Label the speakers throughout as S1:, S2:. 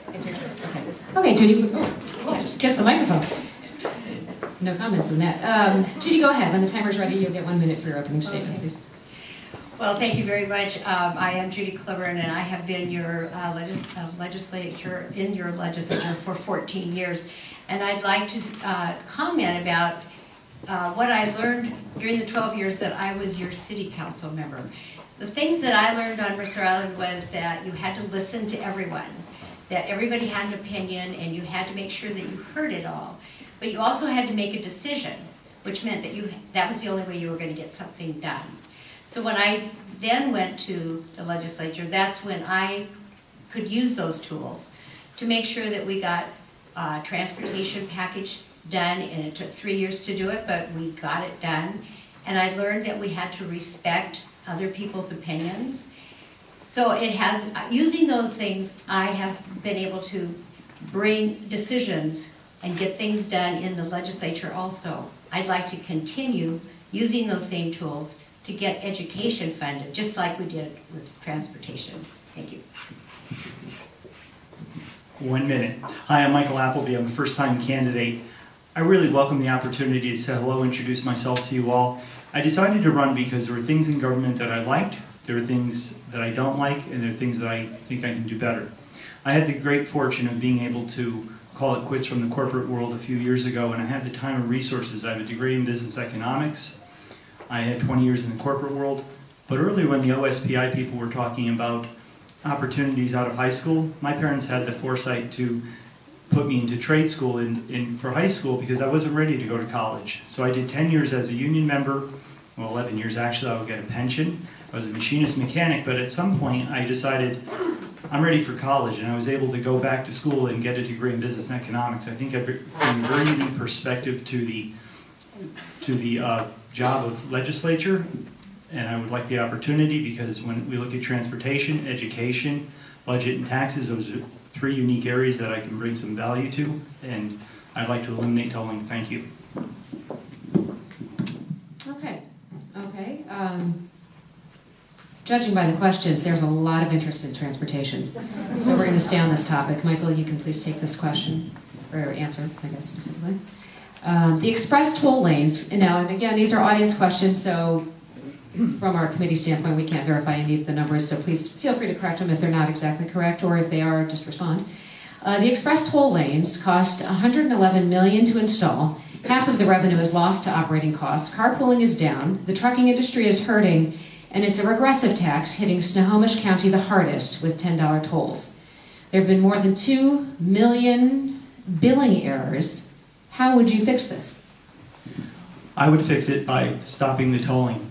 S1: It's your choice. Okay. Okay, Judy. Oh, I just kissed the microphone. No comments on that. Judy, go ahead. When the timer's ready, you'll get 1 minute for your opening statement, please.
S2: Well, thank you very much. I am Judy Clibborn, and I have been your legislature for 14 years. And I'd like to comment about what I learned during the 12 years that I was your city council member. The things that I learned on Mercer Island was that you had to listen to everyone, that everybody had an opinion, and you had to make sure that you heard it all. But you also had to make a decision, which meant that that was the only way you were going to get something done. So when I then went to the legislature, that's when I could use those tools to make sure that we got a transportation package done, and it took 3 years to do it, but we got it done. And I learned that we had to respect other people's opinions. So using those things, I have been able to bring decisions and get things done in the legislature also. I'd like to continue using those same tools to get education funded, just like we did with transportation. Thank you.
S3: 1 minute. Hi, I'm Michael Appleby. I'm a first-time candidate. I really welcome the opportunity to say hello, introduce myself to you all. I decided to run because there were things in government that I liked, there are things that I don't like, and there are things that I think I can do better. I had the great fortune of being able to call it quits from the corporate world a few years ago, and I had the time and resources. I have a degree in business economics. I had 20 years in the corporate world, but earlier when the OSPI people were talking about opportunities out of high school, my parents had the foresight to put me into trade school for high school because I wasn't ready to go to college. So I did 10 years as a union member, well 11 years actually. I would get a pension. I was a machinist mechanic, but at some point I decided I'm ready for college, and I was able to go back to school and get a degree in business economics. I think I bring a very unique perspective to the job of legislature, and I would like the opportunity because when we look at transportation, education, budget, and taxes, those are 3 unique areas that I can bring some value to, and I'd like to eliminate tolling. Thank you.
S1: Okay. Judging by the questions, there's a lot of interest in transportation. So we're going to stay on this topic. Michael, you can please take this question, or answer, I guess, specifically. The express toll lanes, and again, these are audience questions, so from our committee standpoint, we can't verify any of the numbers, so please feel free to correct them if they're not exactly correct, or if they are, just respond. The express toll lanes cost $111 million to install. Half of the revenue is lost to operating costs. Carpooling is down. The trucking industry is hurting, and it's a regressive tax hitting Snohomish County the hardest with $10 tolls. There have been more than 2 million billing errors. How would you fix this?
S3: I would fix it by stopping the tolling.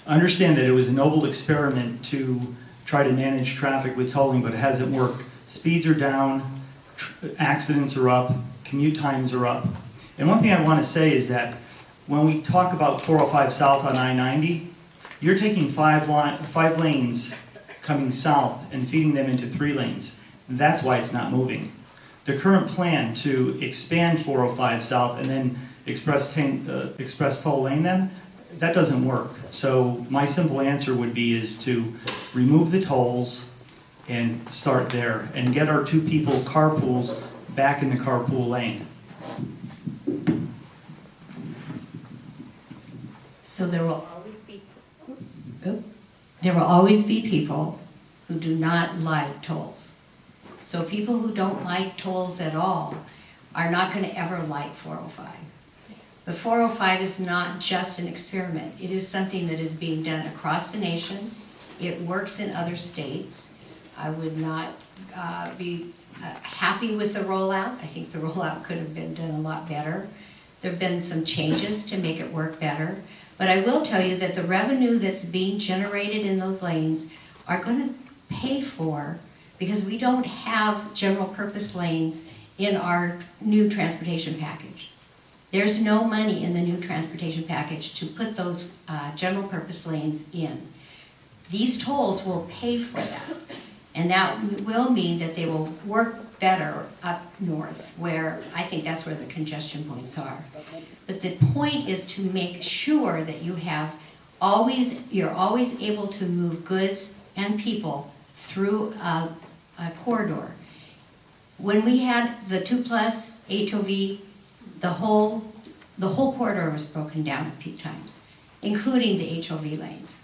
S3: Understand that it was a noble experiment to try to manage traffic with tolling, but it hasn't worked. Speeds are down, accidents are up, commute times are up. And one thing I want to say is that when we talk about 405 South on I-90, you're taking 5 lanes coming south and feeding them into 3 lanes. That's why it's not moving. The current plan to expand 405 South and then express toll lane them, that doesn't work. So my simple answer would be is to remove the tolls and start there and get our 2 people carpools back in the carpool lane.
S2: So there will always be people who do not like tolls. So people who don't like tolls at all are not going to ever like 405. But 405 is not just an experiment. It is something that is being done across the nation. It works in other states. I would not be happy with the rollout. I think the rollout could have been done a lot better. There have been some changes to make it work better. But I will tell you that the revenue that's being generated in those lanes are going to pay for, because we don't have general purpose lanes in our new transportation package. There's no money in the new transportation package to put those general purpose lanes in. These tolls will pay for that. And that will mean that they will work better up north, where I think that's where the congestion points are. But the point is to make sure that you're always able to move goods and people through a corridor. When we had the 2+ HOV, the whole corridor was broken down at peak times, including the HOV lanes.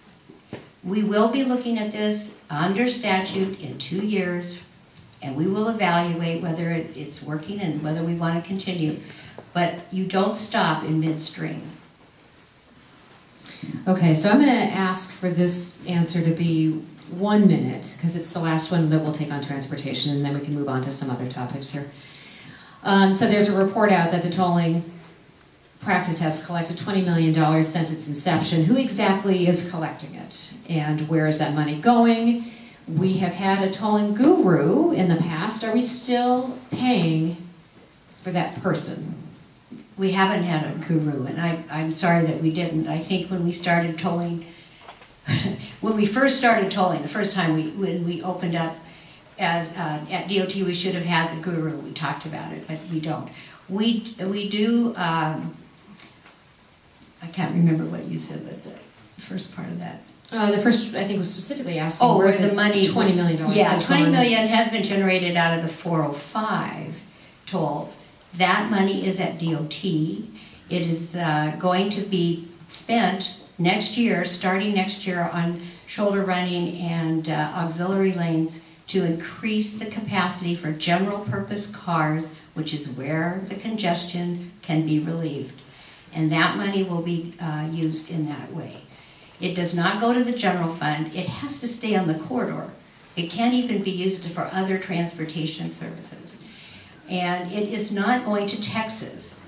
S2: We will be looking at this under statute in 2 years, and we will evaluate whether it's working and whether we want to continue. But you don't stop in midstream.
S1: Okay, so I'm going to ask for this answer to be 1 minute, because it's the last one that we'll take on transportation, and then we can move on to some other topics here. So there's a report out that the tolling practice has collected $20 million since its inception. Who exactly is collecting it, and where is that money going? We have had a tolling guru in the past. Are we still paying for that person?
S2: We haven't had a guru, and I'm sorry that we didn't. I think when we started tolling, when we first started tolling, the first time when we opened up at DOT, we should have had the guru. We talked about it, but we don't. We do, I can't remember what you said, but the first part of that.
S1: The first, I think, was specifically asking
S2: where the money,
S1: $20 million.
S2: Yeah, $20 million has been generated out of the 405 tolls. That money is at DOT. It is going to be spent next year, starting next year, on shoulder running and auxiliary lanes to increase the capacity for general purpose cars, which is where the congestion can be relieved. And that money will be used in that way. It does not go to the general fund. It has to stay on the corridor. It can't even be used for other transportation services. And it is not going to Texas.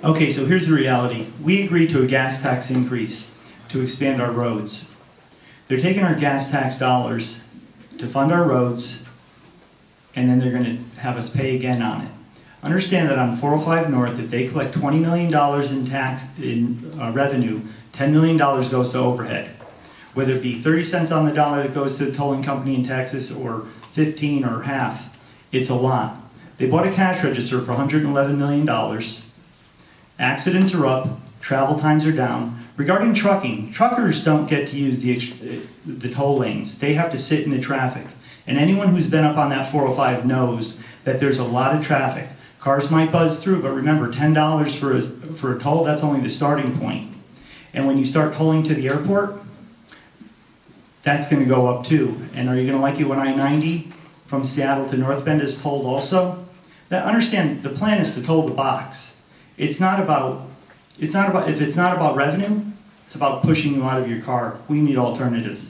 S3: Okay, so here's the reality. We agreed to a gas tax increase to expand our roads. They're taking our gas tax dollars to fund our roads, and then they're going to have us pay again on it. Understand that on 405 North, if they collect $20 million in revenue, $10 million goes to overhead. Whether it be 30 cents on the dollar that goes to the tolling company in Texas, or 15 or half, it's a lot. They bought a cash register for $111 million. Accidents are up, travel times are down. Regarding trucking, truckers don't get to use the toll lanes. They have to sit in the traffic. And anyone who's been up on that 405 knows that there's a lot of traffic. Cars might buzz through, but remember, $10 for a toll, that's only the starting point. And when you start tolling to the airport, that's going to go up too. And are you going to like it when I-90 from Seattle to North Bend is tolled also? Now understand, the plan is to toll the box. If it's not about revenue, it's about pushing you out of your car. We need alternatives.